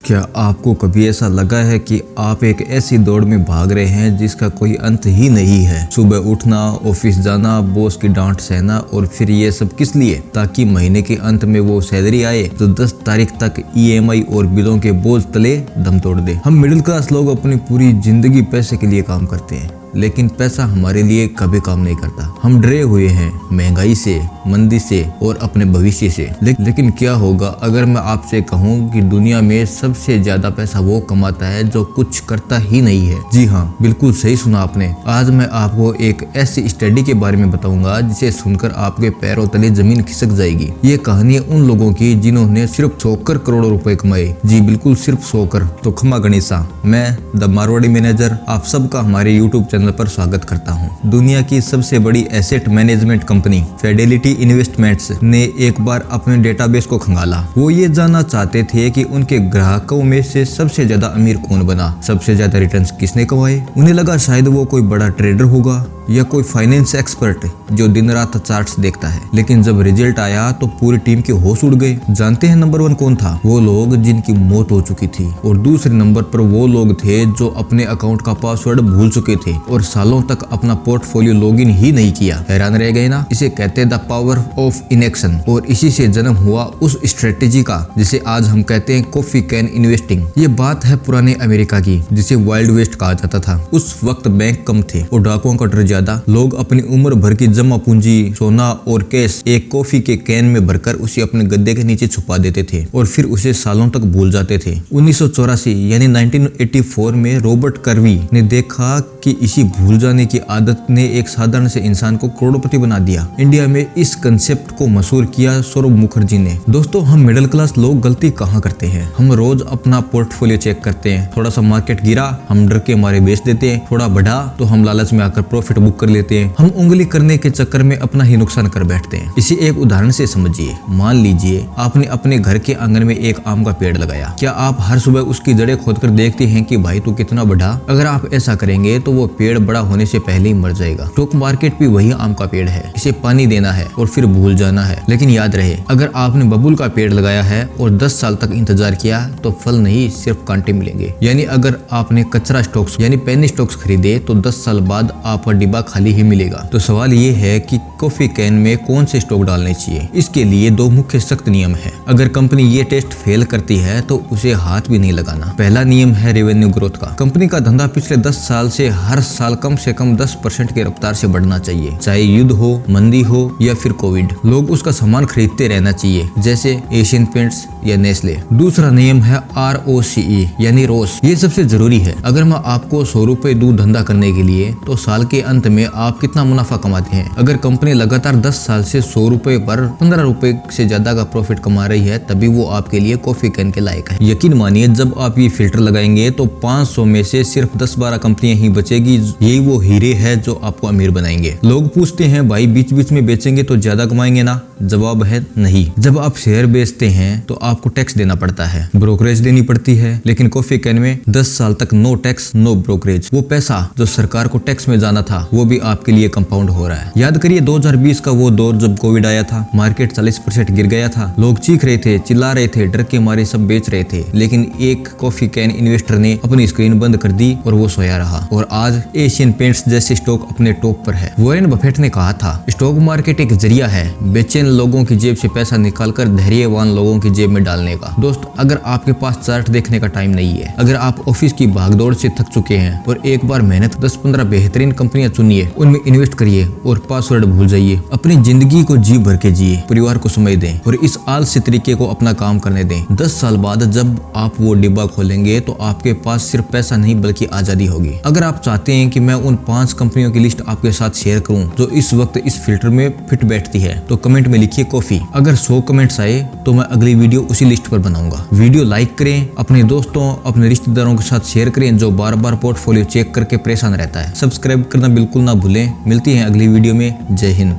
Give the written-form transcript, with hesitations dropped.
क्या आपको कभी ऐसा लगा है कि आप एक ऐसी दौड़ में भाग रहे हैं जिसका कोई अंत ही नहीं है? सुबह उठना, ऑफिस जाना, बॉस की डांट सहना और फिर ये सब किस लिए? ताकि महीने के अंत में वो सैलरी आए तो 10 तारीख तक EMI और बिलों के बोझ तले दम तोड़ दे। हम मिडिल क्लास लोग अपनी पूरी जिंदगी पैसे के लिए काम करते हैं, लेकिन पैसा हमारे लिए कभी काम नहीं करता। हम डरे हुए हैं महंगाई से, मंदी से और अपने भविष्य से। लेकिन क्या होगा अगर मैं आपसे कहूँ कि दुनिया में सबसे ज्यादा पैसा वो कमाता है जो कुछ करता ही नहीं है? जी हाँ, बिल्कुल सही सुना आपने। आज मैं आपको एक ऐसी स्टडी के बारे में बताऊंगा जिसे सुनकर आपके पैरों तले जमीन खिसक जाएगी। ये कहानी है उन लोगों की जिन्होंने सिर्फ 100 करोड़ रुपए कमाए। जी बिल्कुल, सिर्फ 100 करोड़। तो खमा गणेशा, मैं द मारवाड़ी मैनेजर आप सबका हमारे यूट्यूब चैनल पर स्वागत करता हूं। दुनिया की सबसे बड़ी asset management company Fidelity investments ने एक बार अपने डेटाबेस को खंगाला। वो ये जानना चाहते थे कि उनके ग्राहकों में से सबसे ज्यादा अमीर कौन बना, सबसे ज्यादा रिटर्न्स किसने कमाए। उन्हें लगा शायद वो कोई बड़ा ट्रेडर होगा या कोई फाइनेंस एक्सपर्ट जो दिन रात चार्ट्स देखता है। लेकिन जब रिजल्ट आया तो पूरी टीम के होश उड़ गए। जानते हैं नंबर 1 कौन था? वो लोग जिनकी मौत हो चुकी थी। और दूसरे नंबर पर वो लोग थे जो अपने अकाउंट का पासवर्ड भूल चुके थे और सालों तक अपना पोर्टफोलियो लॉगिन ही नहीं किया। हैरान रह गए ना? इसे कहते हैं द पावर ऑफ इनएक्शन। और इसी से जन्म हुआ उस स्ट्रेटेजी का जिसे आज हम कहते हैं कॉफी कैन इन्वेस्टिंग। ये बात है पुराने अमेरिका की, जिसे वाइल्ड वेस्ट कहा जाता था। उस वक्त बैंक कम थे और डाकुओं का डर ज्यादा। लोग अपनी उम्र भर की जमा पूंजी, सोना और कैश एक कॉफी के कैन में भरकर उसे अपने गद्दे के नीचे छुपा देते थे और फिर उसे सालों तक भूल जाते थे। 1984 यानी 1984 में रॉबर्ट कर्वी ने देखा कि इसी भूल जाने की आदत ने एक साधारण से इंसान को करोड़पति बना दिया। इंडिया में इस कंसेप्ट को मशहूर किया सौरभ मुखर्जी ने। दोस्तों, हम मिडिल क्लास लोग गलती कहाँ करते हैं? हम रोज अपना पोर्टफोलियो चेक करते हैं। थोड़ा सा मार्केट गिरा, हम डर के मारे बेच देते हैं। थोड़ा बढ़ा तो हम लालच में आकर प्रॉफिट बुक कर लेते हैं। हम उंगली करने के चक्कर में अपना ही नुकसान कर बैठते हैं। इसी एक उदाहरण से समझिए। मान लीजिए आपने अपने घर के आंगन में एक आम का पेड़ लगाया। क्या आप हर सुबह उसकी जड़ें खोदकर देखते हैं कि भाई तू कितना बढ़ा? अगर आप ऐसा करेंगे तो वो पेड़ बड़ा होने से पहले ही मर जाएगा। स्टॉक मार्केट भी वही आम का पेड़ है। इसे पानी देना है और फिर भूल जाना है। लेकिन याद रहे, अगर आपने बबूल का पेड़ लगाया है और 10 साल तक इंतजार किया तो फल नहीं, सिर्फ कांटे मिलेंगे। यानी अगर आपने कचरा स्टॉक्स यानी पेनी स्टॉक्स खरीदे तो 10 साल बाद आपका डिब्बा खाली ही मिलेगा। तो सवाल ये है कि कॉफी कैन में कौन से स्टॉक डालने चाहिए? इसके लिए 2 मुख्य सख्त नियम है। अगर कंपनी ये टेस्ट फेल करती है तो उसे हाथ भी नहीं लगाना। पहला नियम है रेवेन्यू ग्रोथ का। कंपनी का धंधा पिछले 10 साल से हर साल कम से कम 10% की रफ्तार से बढ़ना चाहिए, चाहे युद्ध हो, मंदी हो या फिर कोविड। लोग उसका सामान खरीदते रहना चाहिए, जैसे एशियन पेंट्स या नेस्ले। दूसरा नियम है ROCE यानी रोस। ये सबसे जरूरी है। अगर मैं आपको 100 रुपए दूं धंधा करने के लिए तो साल के अंत में आप कितना मुनाफा कमाते हैं? अगर कंपनी लगातार 10 साल से 100 रुपए पर 15 रुपए से ज्यादा का प्रॉफिट कमा रही है, तभी वो आपके लिए कॉफी कैन के लायक है। यकीन मानिए, जब आप ये फिल्टर लगाएंगे तो 500 में से सिर्फ 10-12 कंपनियां ही बचेगी। यही वो हीरे है जो आपको अमीर बनाएंगे। लोग पूछते हैं भाई बीच बीच में बेचेंगे तो ज्यादा कमाएंगे ना? जवाब है नहीं। जब आप शेयर बेचते हैं तो आपको टैक्स देना पड़ता है, ब्रोकरेज देनी पड़ती है। लेकिन कॉफी कैन में 10 साल तक नो टैक्स नो ब्रोकरेज। वो पैसा जो सरकार को टैक्स में जाना था वो भी आपके लिए कंपाउंड हो रहा है। याद करिए 2020 का वो दौर जब कोविड आया था, मार्केट 40% गिर गया था। लोग चीख रहे थे, चिल्ला रहे थे, डर के मारे सब बेच रहे थे। लेकिन एक कॉफी कैन इन्वेस्टर ने अपनी स्क्रीन बंद कर दी और वो सोया रहा। और आज एशियन पेंट्स जैसे स्टॉक अपने टॉप पर है। वॉरेन बफेट ने कहा था, स्टॉक मार्केट एक जरिया है बेचैन लोगों की जेब से पैसा निकालकर धैर्यवान लोगों की जेब में डालने का। दोस्त, अगर आपके पास चार्ट देखने का टाइम नहीं है, अगर आप ऑफिस की भागदौड़ से थक चुके हैं और एक बार मेहनत 10-15 बेहतरीन कंपनियां चुनिए, उनमें इन्वेस्ट करिए और पासवर्ड भूल जाइए। अपनी जिंदगी को जी भर के जिए, परिवार को समय दें और इस आलसी तरीके को अपना काम करने दें। 10 साल बाद जब आप वो डिब्बा खोलेंगे तो आपके पास सिर्फ पैसा नहीं बल्कि आजादी होगी। अगर आप चाहते हैं कि मैं उन 5 कंपनियों की लिस्ट आपके साथ शेयर करूं जो इस वक्त इस फिल्टर में फिट बैठती है, तो कमेंट में लिखिए कॉफी। अगर 100 कमेंट्स आए तो मैं अगली वीडियो उसी लिस्ट पर बनाऊंगा। वीडियो लाइक करें, अपने दोस्तों अपने रिश्तेदारों के साथ शेयर करें जो बार बार पोर्टफोलियो चेक करके परेशान रहता है। सब्सक्राइब करना बिल्कुल ना भूलें। मिलती हैं अगली वीडियो में। जय हिंद।